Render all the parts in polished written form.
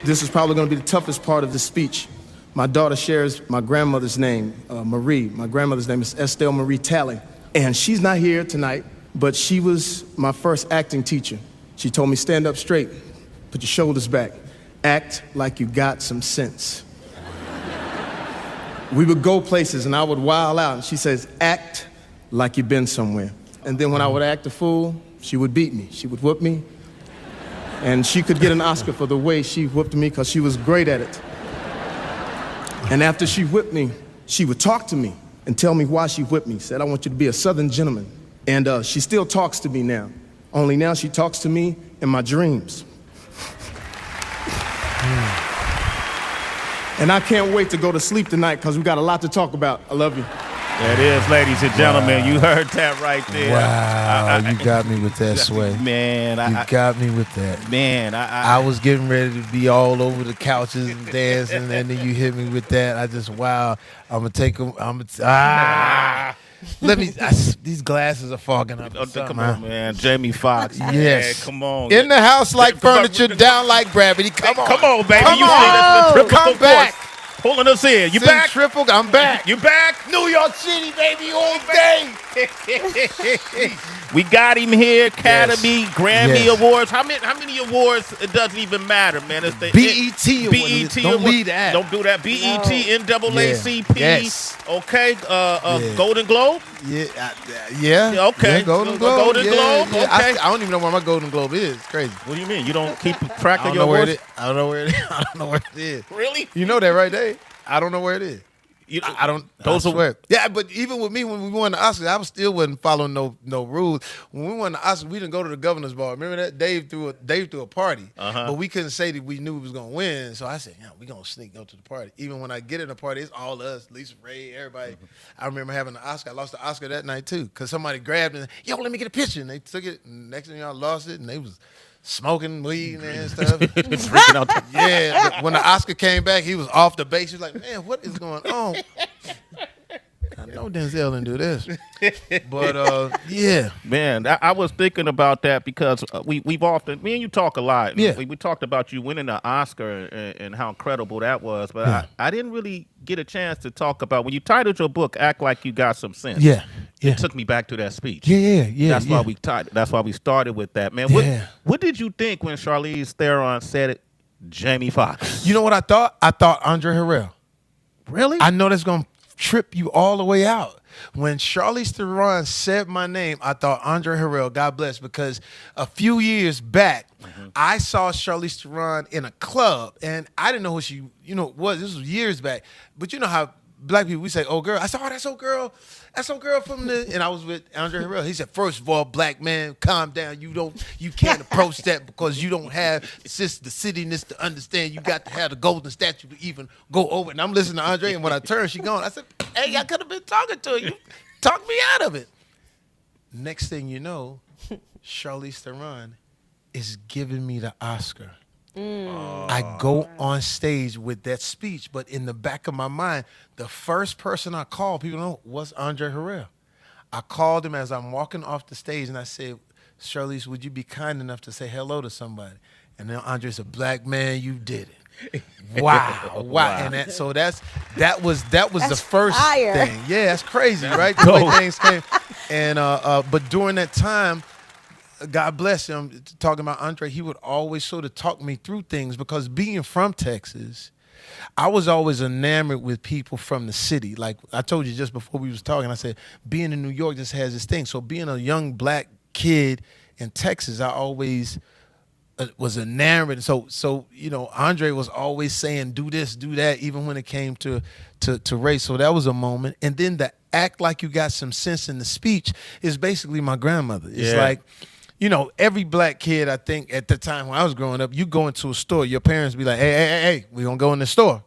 This is probably going to be the toughest part of the speech. My daughter shares my grandmother's name, Marie. My grandmother's name is Estelle Marie Talley. And she's not here tonight, but she was my first acting teacher. She told me, stand up straight, put your shoulders back, act like you got some sense. We would go places and I would wild out, and she says, act like you've been somewhere. And then when I would act a fool, she would beat me. She would whoop me. And she could get an Oscar for the way she whooped me because she was great at it. And after she whipped me, she would talk to me and tell me why she whipped me. Said, I want you to be a Southern gentleman. And she still talks to me now. Only now she talks to me in my dreams. And I can't wait to go to sleep tonight because we got a lot to talk about. I love you. There it is, ladies and gentlemen. Wow. You heard that right there. Wow, you got me with that, Sway. Man, you got me with that. Man, I was getting ready to be all over the couches and dancing, and then you hit me with that. I just, wow, I'm going to take them. Let me, these glasses are fogging up. Come on, man. Jamie Foxx. Yes. Man, come on. In the house like furniture, down like gravity. Come on. Come on, baby. Come you on. See this Come back. Pulling us in. You back? Triple. I'm back. You back? New York City, baby, all day. We got him here. Academy, yes. Grammy yes. Awards. How many awards? It doesn't even matter, man. It's the BET Awards. BET Don't Awards. leave that. Don't do that. BET, NAACP. Yes. Okay. Golden Globe. Yeah. Okay. Yeah, Golden Globe. Golden Globe. Yeah. Okay. I don't even know where my Golden Globe is. It's crazy. What do you mean? You don't keep track of your awards? awards? I don't know where it is. I don't know where it is. Really? You know that, right, Dave? I don't know where it is. I don't. Those I swear. Yeah, but even with me, when we won the Oscars, I still wasn't following no rules. When we won the Oscars, we didn't go to the governor's ball. Remember that? Dave threw a party, but we couldn't say that we knew we was gonna win. So I said, "Yeah, we gonna sneak go to the party." Even when I get in the party, it's all us, Lisa Ray, everybody. I remember having the Oscar. I lost the Oscar that night too, cause somebody grabbed it. And, yo, let me get a picture, and they took it. And next thing I lost it, and they was smoking weed and stuff. Yeah, when the Oscar came back, he was off the base. He was like, man, what is going on? I know Denzel didn't do this. But, yeah. Man, I was thinking about that because we've often, me and you talk a lot. Yeah. We talked about you winning the Oscar and how incredible that was. But I didn't really get a chance to talk about, when you titled your book, Act Like You Got Some Sense. Yeah. It took me back to that speech. Yeah. That's why we started with that, man. What did you think when Charlize Theron said it, Jamie Foxx? You know what I thought? I thought Andre Harrell. Really? I know that's going to trip you all the way out. When Charlize Theron said my name, I thought Andre Harrell, God bless, because a few years back, I saw Charlize Theron in a club, and I didn't know who she, was. This was years back. But you know how black people, we say, oh, girl. I said, oh, that's old girl. That's old girl from the, and I was with Andre Harrell. He said, first of all, black man, calm down. You can't approach that because you don't have the cityness to understand. You got to have the golden statue to even go over it. And I'm listening to Andre, and when I turned, she gone. I said, hey, I could have been talking to her. You talked me out of it. Next thing you know, Charlize Theron is giving me the Oscar. I go on stage with that speech, but in the back of my mind, the first person I called, people know, was Andre Harrell. I called him as I'm walking off the stage, and I said, Charlize, would you be kind enough to say hello to somebody? And then Andre said, black man, you did it. Wow. And that was the first thing. Yeah, that's crazy, right? The way things came. And but during that time, God bless him, talking about Andre, he would always sort of talk me through things, because being from Texas, I was always enamored with people from the city. Like I told you just before we was talking, I said, being in New York just has this thing. So being a young black kid in Texas, I always was enamored. So Andre was always saying, do this, do that, even when it came to race. So that was a moment. And then the act like you got some sense in the speech is basically my grandmother. It's like, every black kid, I think, at the time when I was growing up, you go into a store, your parents be like, hey, we gonna go in the store.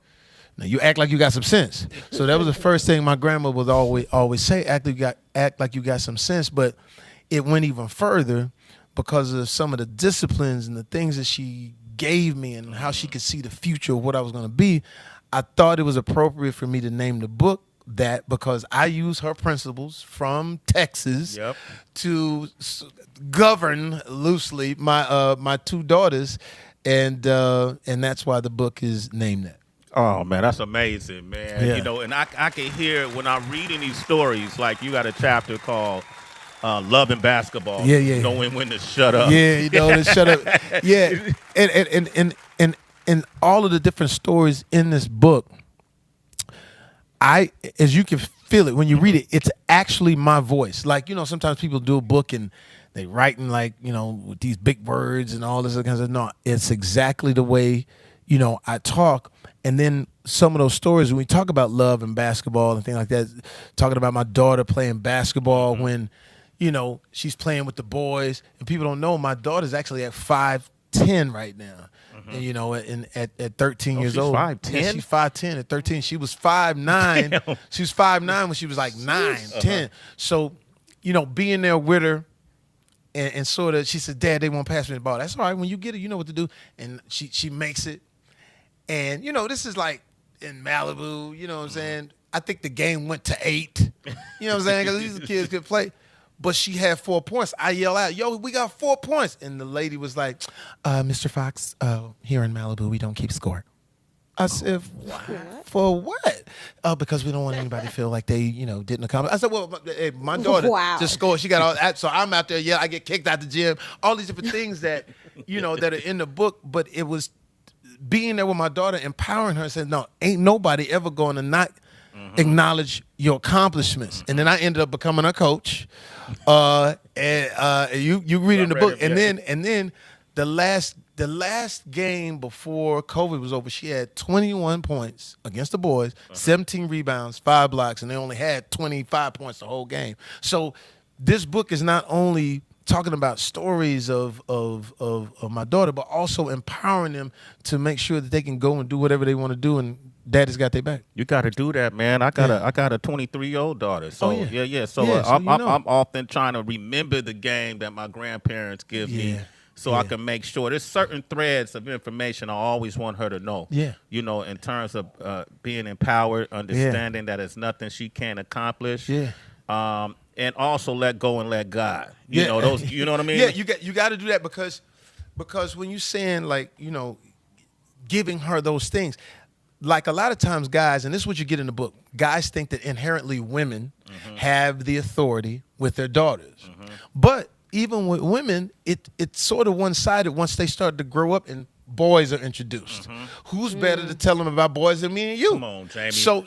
Now you act like you got some sense. So that was the first thing my grandma would always say, act like you got some sense. But it went even further because of some of the disciplines and the things that she gave me and how she could see the future of what I was gonna be. I thought it was appropriate for me to name the book that, because I use her principles from Texas to govern loosely my two daughters and that's why the book is named that. Oh man, that's amazing, man. Yeah. You know, and I can hear when I'm reading these stories. Like you got a chapter called "Love and Basketball." Yeah. Knowing when to shut up. Yeah, you know, to shut up. Yeah, and all of the different stories in this book, as you can feel it when you read it, it's actually my voice. Like, you know, sometimes people do a book and they writing like, you know, with these big words and all this other kind of stuff. No, it's exactly the way, you know, I talk. And then some of those stories, when we talk about love and basketball and things like that, talking about my daughter playing basketball when, you know, she's playing with the boys. And people don't know my daughter's actually at 5'10" right now. And, you know, at 13 years old. 5'10"? Yeah, she's 5'10". At 13, she was 5'9". Damn. She was 5'9" when she was like 9, 10. So, you know, being there with her and sort of, she said, Dad, they won't pass me the ball. That's all right. When you get it, you know what to do. And she makes it. And, you know, this is like in Malibu, you know what I'm saying? I think the game went to 8. You know what I'm saying? Because these kids could play. But she had 4 points. I yell out, yo, we got 4 points. And the lady was like, Mr. Foxx, here in Malibu, we don't keep score. I said, for what? Because we don't want anybody to feel like they, you know, didn't accomplish. I said, well, my daughter just scored. She got all that. So I'm out there, yeah, I get kicked out the gym. All these different things that, you know, that are in the book. But it was being there with my daughter, empowering her and saying, no, ain't nobody ever going to not acknowledge your accomplishments. And then I ended up becoming a coach. And you read in the book. And then the last game before COVID was over, she had 21 points against the boys, 17 rebounds, 5 blocks, and they only had 25 points the whole game. So this book is not only talking about stories of my daughter, but also empowering them to make sure that they can go and do whatever they want to do, and Daddy's got their back. You got to do that, man. I got a 23-year-old daughter. So yeah. So, I'm often trying to remember the game that my grandparents give me. So I can make sure there's certain threads of information I always want her to know. Yeah. You know, in terms of being empowered, understanding that it's nothing she can't accomplish. Yeah. And also let go and let God. You know those. You know what I mean? Yeah. You got to do that because when you're saying, like, you know, giving her those things, like a lot of times guys, and this is what you get in the book, guys think that inherently women have the authority with their daughters. But even with women, it's sort of one-sided once they start to grow up and boys are introduced. Who's better to tell them about boys than me and you? Come on, Jamie. So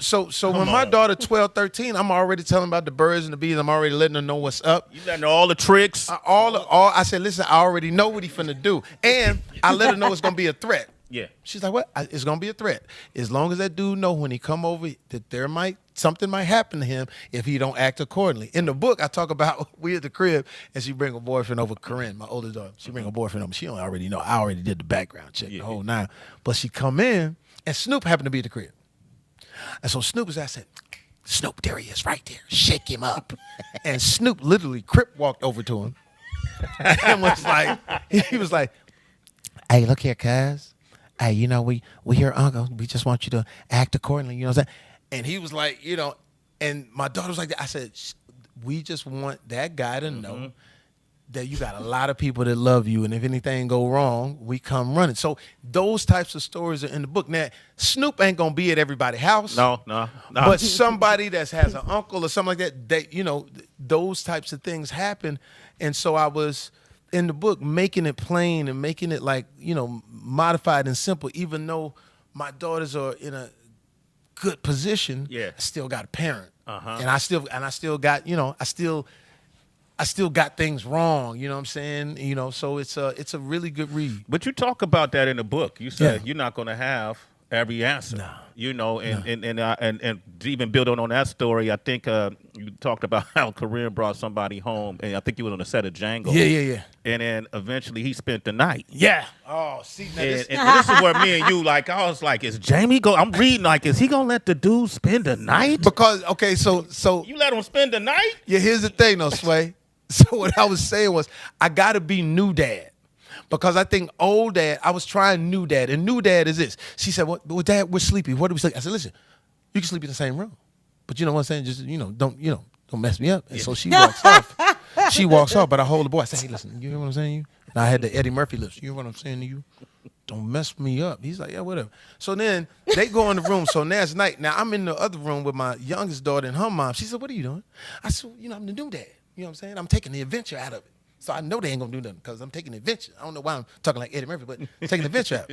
when my daughter 12, 13, I'm already telling about the birds and the bees. I'm already letting her know what's up. You letting her all the tricks? I said, listen, I already know what he finna do. And I let her know it's going to be a threat. Yeah. She's like, what? It's going to be a threat. As long as that dude know when he come over that something might happen to him if he don't act accordingly. In the book, I talk about we at the crib and she bring a boyfriend over, Corinne, my oldest daughter. She bring a boyfriend over. She don't already know. I already did the background check, the whole 9. But she come in and Snoop happened to be at the crib. And so Snoop was, I said, Snoop, there he is right there. Shake him up. And Snoop literally crip walked over to him and he was like, hey, look here, cuz. Hey, you know, we hear Uncle. We just want you to act accordingly. You know what I'm saying? And he was like, you know, and my daughter was like that. I said, we just want that guy to know that you got a lot of people that love you, and if anything go wrong, we come running. So those types of stories are in the book. Now, Snoop ain't gonna be at everybody's house. No. But somebody that has an uncle or something like that, you know, those types of things happen. And so I was in the book making it plain and making it, like, you know, modified and simple, even though my daughters are in a good position. I still got a parent. And I still got, you know, I still got things wrong, you know what I'm saying? You know, so it's a really good read. But you talk about that in the book. You said you're not going to have every answer. No. You know, and to even build on that story, I think you talked about how Corinne brought somebody home, and I think you was on the set of Django. Yeah. And then eventually he spent the night. Yeah. Oh, see, now and this is where me and you, like, I was like, is Jamie I'm reading, like, is he gonna let the dude spend the night? Because, okay, so you let him spend the night? Yeah, here's the thing though, Sway. So what I was saying was, I gotta be new dad. Because I think old dad, I was trying new dad, and new dad is this. She said, well, Dad, we're sleepy. What do we sleep? I said, listen, you can sleep in the same room. But you know what I'm saying? Just, don't mess me up. And so she walks off. She walks off, but I hold the boy. I say, hey, listen, you hear what I'm saying to you? And I had the Eddie Murphy lips. You hear what I'm saying to you? don't mess me up. He's like, yeah, whatever. So then they go in the room. So now it's night. Now I'm in the other room with my youngest daughter and her mom. She said, what are you doing? I said, I'm the new dad. You know what I'm saying? I'm taking the adventure out of it. So I know they ain't gonna do nothing because I'm taking the adventure. I don't know why I'm talking like Eddie Murphy, but I'm taking the adventure out.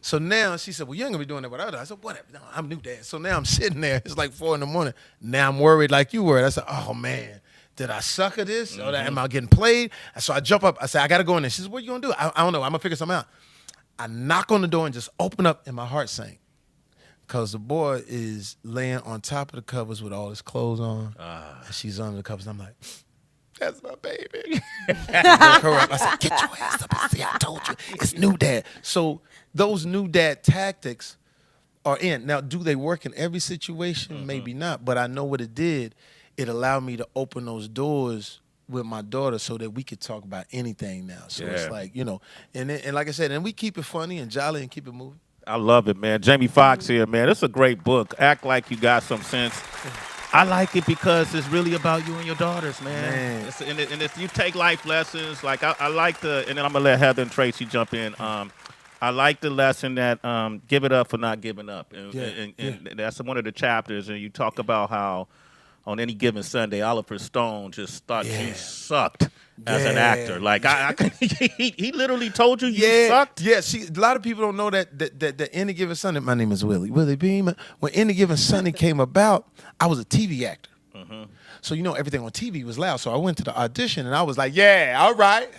So now she said, well, you ain't gonna be doing that without us. I said, whatever, no, I'm new dad. So now I'm sitting there, it's like 4 a.m. Now I'm worried like you were. I said, oh man, did I suck at this? Or am I getting played? So I jump up, I said, I gotta go in there. She said, what are you gonna do? I don't know, I'm gonna figure something out. I knock on the door and just open up and my heart sank. Cause the boy is laying on top of the covers with all his clothes on. And she's under the covers. And I'm like, that's my baby. I woke her up. I said, get your ass up and see, I told you, it's new dad. So those new dad tactics are in. Now, do they work in every situation? Maybe not. But I know what it did. It allowed me to open those doors with my daughter so that we could talk about anything now. So it's like, and like I said, and we keep it funny and jolly and keep it moving. I love it, man. Jamie Foxx here, man. It's a great book. Act like you got some sense. I like it because it's really about you and your daughters, man. And if you take life lessons, like I like and then I'm going to let Heather and Tracy jump in. I like the lesson that give it up for not giving up. And that's one of the chapters. And you talk about how on any given Sunday, Oliver Stone just thought you sucked as an actor. Like he literally told you sucked. Yeah, see, a lot of people don't know that Any Given Sunday. My name is Willie Beam. When Any Given Sunday came about, I was a TV actor. So everything on TV was loud. So I went to the audition and I was like, yeah, all right,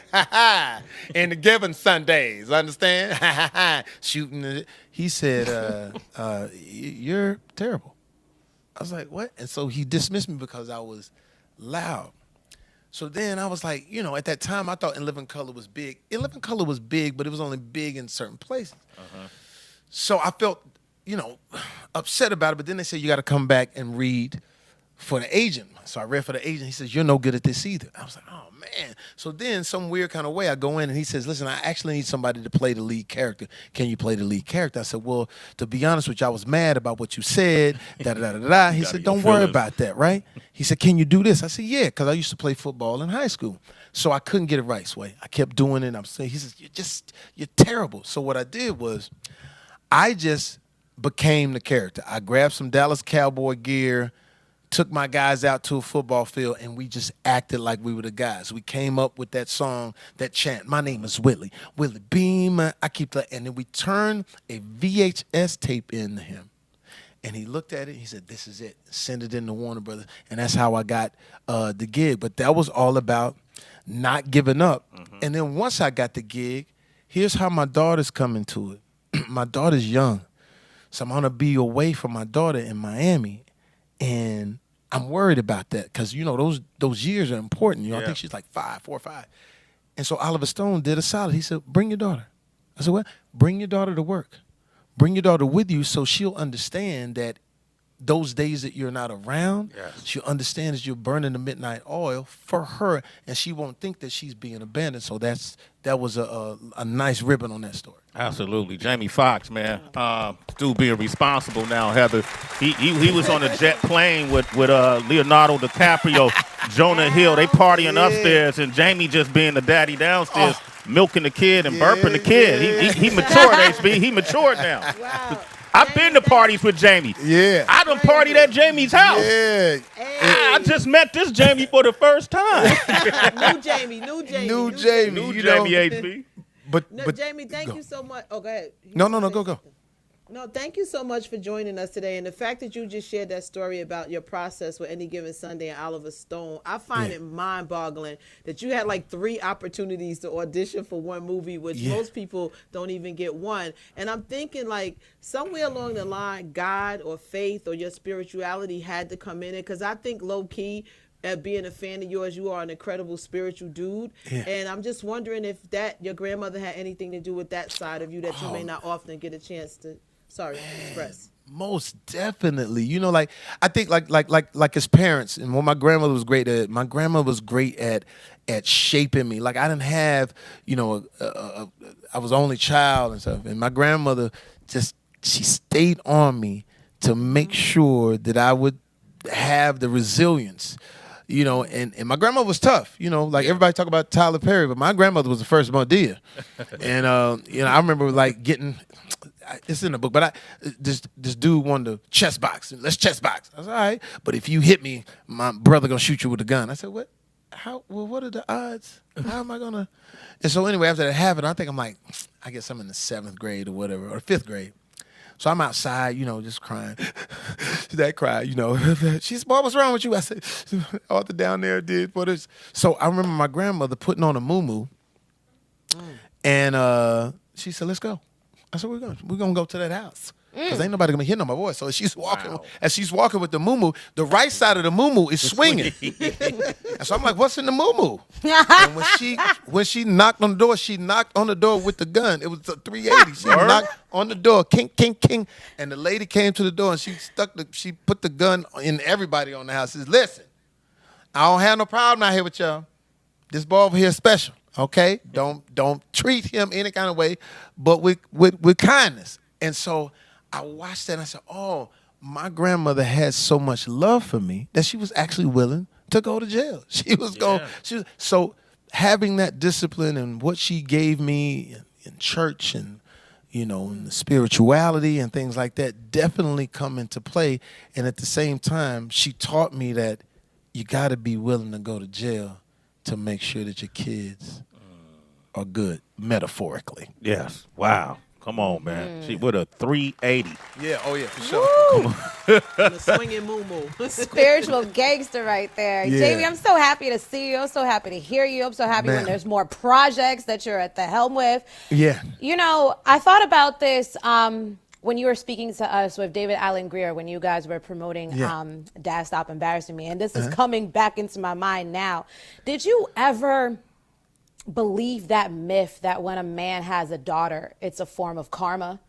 Any Given Sundays, understand? Shooting it. He said, you're terrible. I was like, what? And so he dismissed me because I was loud. So then I was like, at that time I thought In Living Color was big. In Living Color was big, but it was only big in certain places. So I felt, upset about it. But then they said, you got to come back and read for the agent. So I read for the agent. He says, you're no good at this either. I was like, oh, man. So then some weird kind of way I go in and he says, listen, I actually need somebody to play the lead character. Can you play the lead character? I said, well, to be honest with you, I was mad about what you said. Da-da-da-da-da. He said, don't worry about that, right? He said, can you do this? I said, yeah, because I used to play football in high school. So I couldn't get it right, Sway. I kept doing it. He says, you're terrible. So what I did was I just became the character. I grabbed some Dallas Cowboy gear, took my guys out to a football field, and we just acted like we were the guys. We came up with that song, that chant, my name is Willie Beam, I keep that. And then we turned a VHS tape into him. And he looked at it, he said, this is it. Send it in to Warner Brothers. And that's how I got the gig. But that was all about not giving up. And then once I got the gig, here's how my daughter's coming to it. My daughter's young. So I'm going to be away from my daughter in Miami. And I'm worried about that because, those years are important. I think she's like 4 or 5. And so Oliver Stone did a solid. He said, bring your daughter. I said, what? Bring your daughter to work. Bring your daughter with you so she'll understand that those days that you're not around, she'll understand that you're burning the midnight oil for her, and she won't think that she's being abandoned. So that was a nice ribbon on that story. Absolutely. Jamie Foxx, man. Still being responsible now, Heather. He was on a jet plane with Leonardo DiCaprio, Jonah Hill. They partying upstairs, and Jamie just being the daddy downstairs, milking the kid and burping the kid. He matured, HB. He matured now. Wow. I've been to parties with Jamie. Yeah. I done partied at Jamie's house. Yeah. I just met this Jamie for the first time. New Jamie. New Jamie, HB. But Jamie, thank you so much. Oh, go ahead. No, go. No, thank you so much for joining us today. And the fact that you just shared that story about your process with Any Given Sunday and Oliver Stone, I find it mind-boggling that you had like 3 opportunities to audition for one movie, which most people don't even get one. And I'm thinking like somewhere along the line, God or faith or your spirituality had to come in it, because I think low-key, at being a fan of yours, you are an incredible spiritual dude. Yeah. And I'm just wondering if your grandmother had anything to do with that side of you that you may not often get a chance to express. Most definitely. I think like as parents, and what my grandmother was great at, my grandma was great at shaping me. Like I didn't have, I was only child and stuff. And my grandmother she stayed on me to make sure that I would have the resilience. You know, and my grandmother was tough. You know, like everybody talk about Tyler Perry, but my grandmother was the first Madea. And you know, I remember like getting. It's in the book, but this dude wanted to chest box. Let's chest box. I was all right, but if you hit me, my brother gonna shoot you with a gun. I said, what? How? Well, what are the odds? How am I gonna? And so anyway, after that happened, I think I'm like, I guess I'm in the 7th grade or whatever, or 5th grade. So I'm outside, you know, just crying. That cry, you know. She's, boy, what's wrong with you? I said, Arthur down there did what is. So I remember my grandmother putting on a muumuu, and she said, let's go. I said, we're gonna go to that house. Because ain't nobody gonna hear my voice. So she's walking, as she's walking with the muumuu, the right side of the muumuu is swinging. And so I'm like, what's in the muumuu? And when she knocked on the door with the gun. It was a 380. She knocked on the door, king, king, king. And the lady came to the door and she put the gun in everybody on the house. Says, listen, I don't have no problem out here with y'all. This boy over here is special. Okay? Don't treat him any kind of way, but with kindness. And so I watched that and I said, oh, my grandmother had so much love for me that she was actually willing to go to jail. She was going. So having that discipline and what she gave me in church and, you know, and the spirituality and things like that definitely come into play. And at the same time, she taught me that you got to be willing to go to jail to make sure that your kids are good, metaphorically. Yes. Wow. Come on, man. She with a 380. Yeah, oh yeah, for sure. The swinging muumuu. Spiritual gangster right there. Yeah. Jamie, I'm so happy to see you. I'm so happy to hear you. I'm so happy when there's more projects that you're at the helm with. Yeah. You know, I thought about this when you were speaking to us with David Allen Greer when you guys were promoting Dad Stop Embarrassing Me. And this is coming back into my mind now. Did you ever believe that myth that when a man has a daughter, it's a form of karma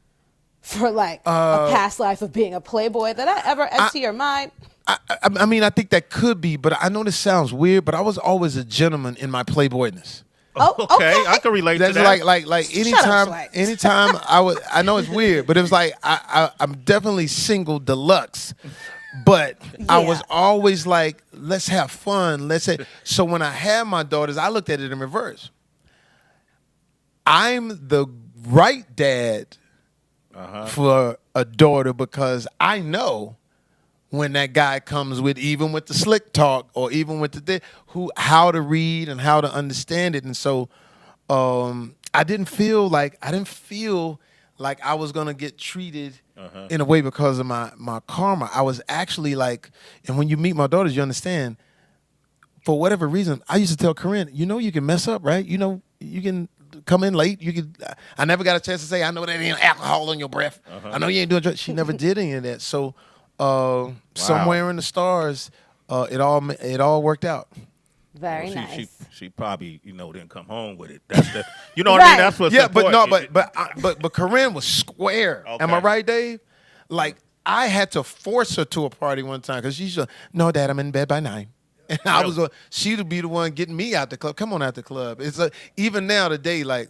for like a past life of being a playboy? Did that ever enter your mind? I mean, I think that could be, but I know this sounds weird, but I was always a gentleman in my playboyness. Oh, okay. I can relate to That's that. like anytime I know it's weird, but it was like I'm definitely single deluxe. But I was always like, let's have fun. So when I had my daughters, I looked at it in reverse. I'm the right dad for a daughter because I know when that guy comes with, even with the slick talk or even with how to read and how to understand it. And so I didn't feel like I was gonna get treated in a way because of my karma. I was actually like, and when you meet my daughters, you understand, for whatever reason, I used to tell Corinne, you know you can mess up, right? You know, you can come in late. I never got a chance to say, I know there ain't alcohol on your breath. I know you ain't doing drugs. She never did any of that. So somewhere in the stars, it all worked out. Very nice. She probably, didn't come home with it. That's the, you know what I mean? That's what's important. But Corinne was square. Okay. Am I right, Dave? Like, I had to force her to a party one time because she's like, no, Dad, I'm in bed by 9. And she'd be the one getting me out the club. Come on out the club. It's even now today, like,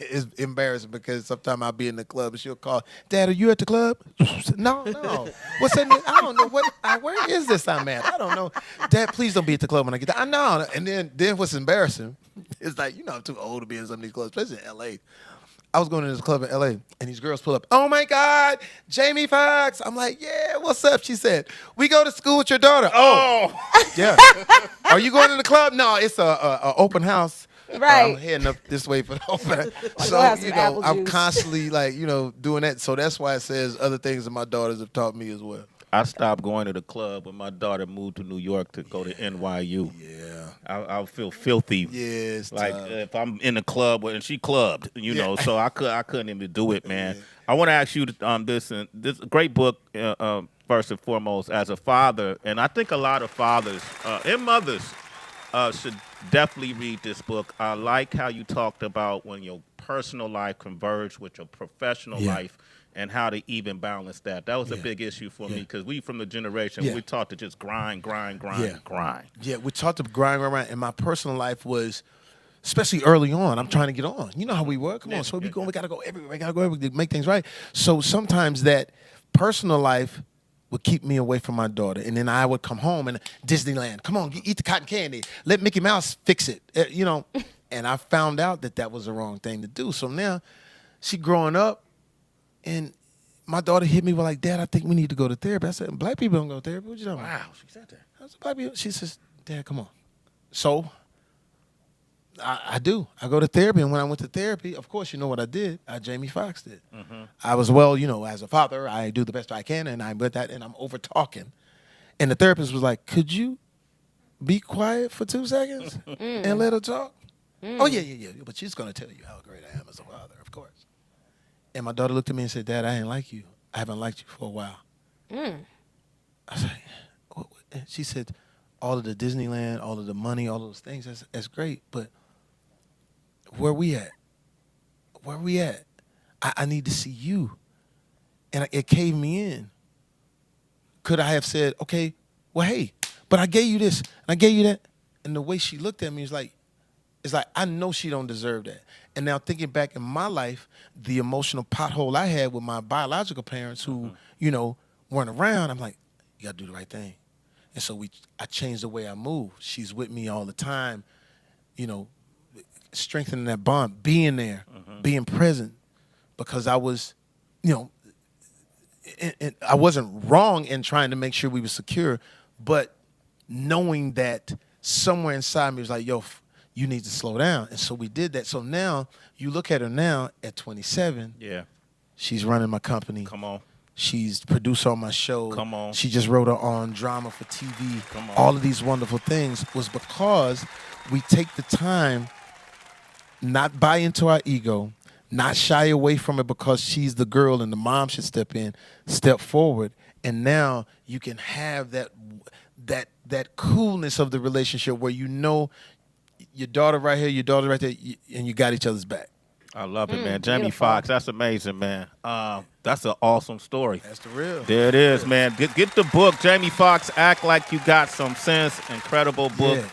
it's embarrassing because sometimes I'll be in the club and she'll call, Dad, are you at the club? No. What's that? I don't know. Where is this I'm at? I don't know. Dad, please don't be at the club when I get there. I know. And then what's embarrassing is like, I'm too old to be in some of these clubs, especially in L.A. I was going to this club in L.A. and these girls pull up. Oh, my God, Jamie Foxx. I'm like, yeah, what's up? She said, we go to school with your daughter. Oh. Yeah. Are you going to the club? No, it's a open house. Right. I'm heading up this way for the open. So, I'm constantly doing that. So that's why it says other things that my daughters have taught me as well. I stopped going to the club when my daughter moved to New York to go to NYU. Yeah. I would feel filthy. Yes. Like if I'm in the club and she clubbed, so I couldn't even do it, man. Yeah. I want to ask you this great book, first and foremost, as a father, and I think a lot of fathers and mothers should definitely read this book. I like how you talked about when your personal life converged with your professional life and how to even balance that. That was a big issue for me because we from the generation, we taught to just grind. Yeah, we taught to grind. And my personal life was, especially early on, I'm trying to get on. You know how we work. Come on, so we got to go everywhere. We got to go everywhere to make things right. So sometimes that personal life would keep me away from my daughter. And then I would come home and Disneyland, come on, eat the cotton candy. Let Mickey Mouse fix it, And I found out that was the wrong thing to do. So now she growing up, and my daughter hit me with like, Dad, I think we need to go to therapy. I said, black people don't go to therapy. What you talking about? Wow, she said that. I said, black people. She says, Dad, come on. So I do. I go to therapy, and when I went to therapy, of course, you know what I did? Jamie Foxx did. Mm-hmm. I was, as a father, I do the best I can, and I'm with that, and I'm over talking. And the therapist was like, could you be quiet for 2 seconds and let her talk? Oh, yeah. But she's going to tell you how great I am as a father, of course. And my daughter looked at me and said, Dad, I ain't like you. I haven't liked you for a while. I was like, what? And she said, all of the Disneyland, all of the money, all those things, that's great, but where we at? Where we at? I need to see you. And it caved me in. Could I have said, okay, well, hey, but I gave you this, and I gave you that. And the way she looked at me is like, I know she don't deserve that. And now thinking back in my life, the emotional pothole I had with my biological parents who, weren't around, I'm like, you got to do the right thing. And so I changed the way I move. She's with me all the time, strengthening that bond, being there, being present, because I was, I wasn't wrong in trying to make sure we were secure, but knowing that somewhere inside me was like, yo, you need to slow down. And so we did that. So now you look at her now at 27. Yeah. She's running my company. Come on. She's producer on my show. Come on. She just wrote her own drama for TV. Come on. All of these wonderful things was because we take the time, not buy into our ego, not shy away from it because she's the girl and the mom should step forward. And now you can have that coolness of the relationship where your daughter right here, your daughter right there, and you got each other's back. I love it, man. Jamie Foxx, that's amazing, man. That's an awesome story. That's the real. There it is, man. Get the book, Jamie Foxx, Act Like You Got Some Sense. Incredible book. Yeah.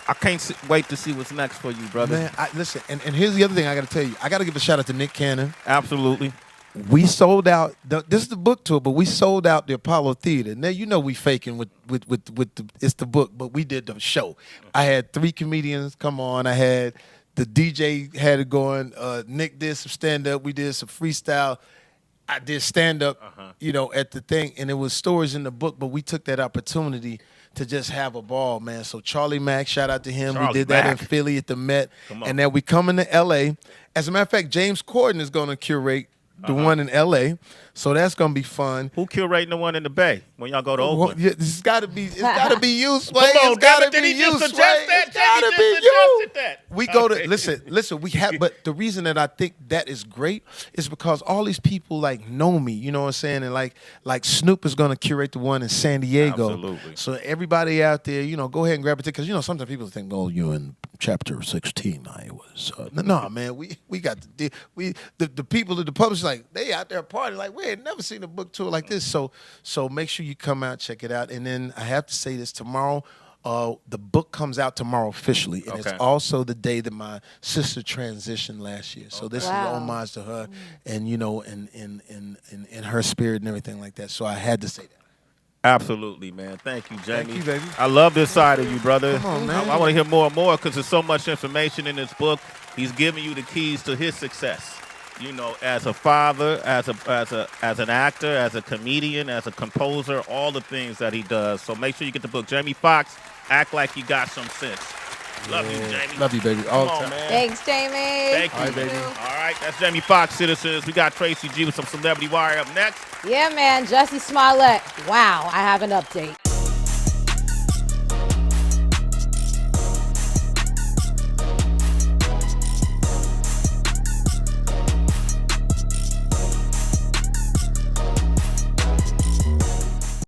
I can't wait to see what's next for you, brother. Man, listen, and here's the other thing I got to tell you. I got to give a shout out to Nick Cannon. Absolutely. We sold out. This is the book tour, but we sold out the Apollo Theater. Now we faking with it's the book, but we did the show. I had 3 comedians come on. I had the DJ had it going. Nick did some stand up. We did some freestyle. I did stand up, at the thing, and it was stories in the book. But we took that opportunity to just have a ball, man. So Charlie Mack, shout out to him. We did that in Philly at the Met, and then we coming to L.A. As a matter of fact, James Corden is going to curate the one in L.A., so that's gonna be fun. Who curating the one in the Bay when y'all go to Oakland? Yeah, it's gotta be you, Sway. Come on, it's gotta did be he you, just Sway. suggest that? It's gotta He be just you. suggested that. We go to listen. We have, but the reason that I think that is great is because all these people know me. You know what I'm saying? And like Snoop is gonna curate the one in San Diego. Absolutely. So everybody out there, go ahead and grab a ticket because sometimes people think, oh, you're in chapter 16. I was no, man. We got the people at the publishers they out there partying we ain't never seen a book tour like this. So make sure you come out, check it out. And then I have to say this, tomorrow, the book comes out tomorrow officially, and it's also the day that my sister transitioned last year. So this is an homage to her, and in her spirit and everything like that. So I had to say that. Absolutely, man. Thank you, Jamie. Thank you, baby. I love this side of you, brother. Come on, man. I want to hear more and more because there's so much information in this book. He's giving you the keys to his success. As a father, as an actor, as a comedian, as a composer, all the things that he does. So make sure you get the book. Jamie Foxx, Act Like You Got Some Sense. Love you, Jamie. Love you, baby. All the time. Man. Thanks, Jamie. Thank you, baby. All right, that's Jamie Foxx, citizens. We got Tracy G with some Celebrity Wire up next. Yeah, man. Jussie Smollett. Wow, I have an update.